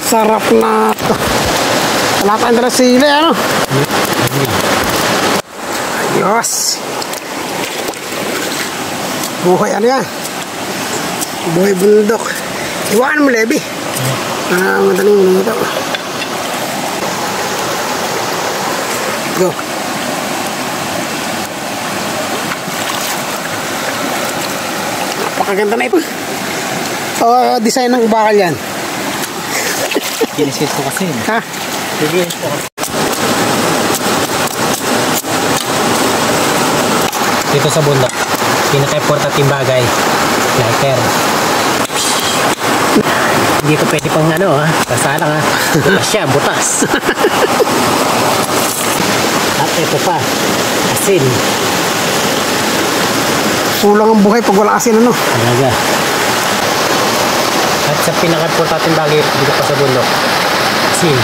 Sarap na to. Wala pa ang sili, ano? Ayos. Buhay ano yan? Buhay bundok. Iwanan mo, Levi. Madaling mo ito. Go. Napakaganda na ito. Design ng bakal yan. Ginis ko kasi. Ha? Ginis ko kasi. Dito sa bundok, pinaka-importanteng bagay, lighter. Hindi ko pwede pang ano ha, kasalang ha. Butas siya, butas. At ito pa, asin. Kulang ang buhay pag wala asin, ano? Talaga. At sa pinaka-importanteng bagay dito pa sa bundok, asin.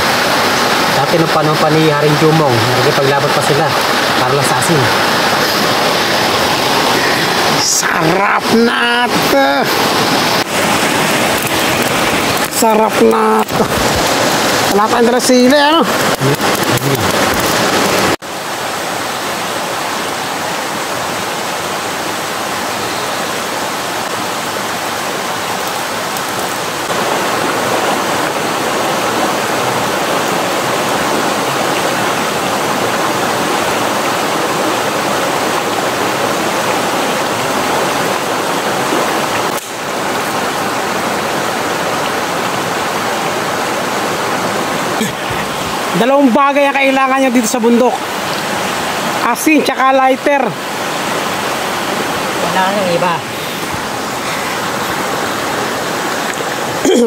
Dati nung panahon pa ni Haring Jumong, nagpaglaban pa sila para lang sa asin. Sarap na to. Sarap na to. Wala pa ang sili, ano? Dalawang bagay ang kailangan nyo dito sa bundok. Asin tsaka lighter. Wala nang iba.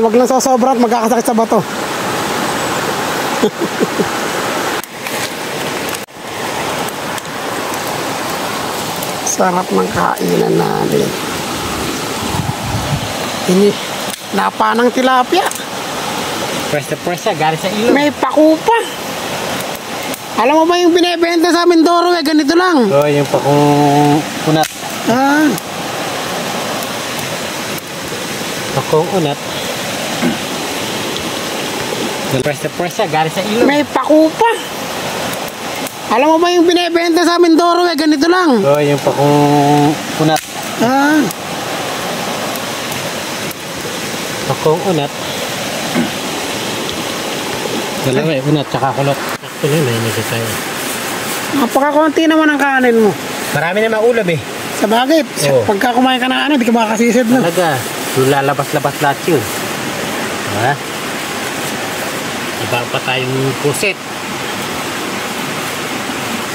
Wag lang sasobra at magkakasakit sa bato. Sarap ng kainan natin. Ini napanang tilapia. Press na press siya, galing sa ilog. May pakupa. Alam mo ba yung binibenta sa Mindoro, ganito lang. Oo, yung pakong unat. Pakong unat. Press na press siya, galing sa ilog. May pakupa. Alam mo ba yung binibenta sa Mindoro, ganito lang. Oo, yung pakong unat. Pakong unat. Dalawa unat tsaka kulot. Actually, may nito tayo. Napakakunti naman ang kanin mo. Marami na maulam eh. Sa bagay, pagka kumain ka ng ano, di ka makakasisid na. Talaga, lalabas-labas lahat yun. Diba? Iba pa tayong pusit.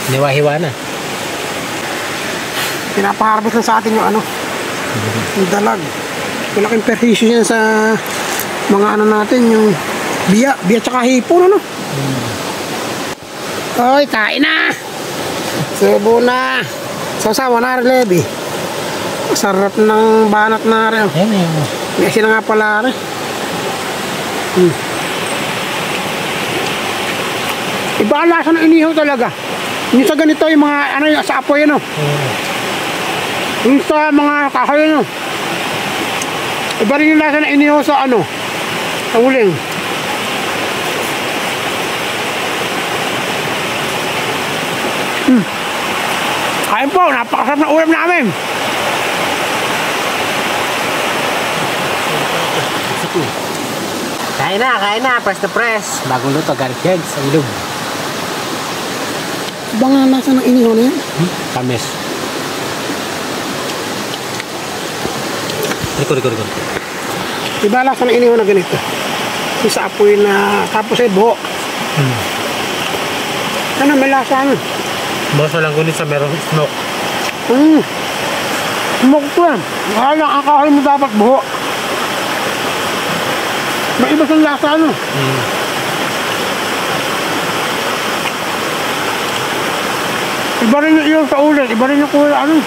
Niwa-hiwa na. Pinapaharvest na sa atin yung ano, yung dalag. Malaking perhisyo yan sa mga ano natin, yung biya tsaka hipon, ano? Oy, kain na! Subo na! Sasawa na rin, Levi. Sarap ng banat na rin. Ayan yun. May asin na nga pala rin. Iba ang lasa ng inihaw talaga. Yung sa ganito, yung mga ano, sa apoy, ano? Yung sa mga kahoy, ano? Iba rin yung lasa ng inihaw sa ano? Sa uling. Kain po, napakasarap na ulam namin. Kain na, press to press. Bagong luto, galing yan sa ilog. Iba nga nasa ng inihaw na yan. Kamis. Riko. Iba lasa ng inihaw na ganito. Yung sa apoy na, tapos ay buho. Ano, may lasa ano? Basta lang kunin sa merong smoke. Smoke to yan. Wala, ang kahoy mo dapat buho. May iba siyang lasa, ano? Iba rin yung iyo sa ulit, iba rin yung kulay, ano?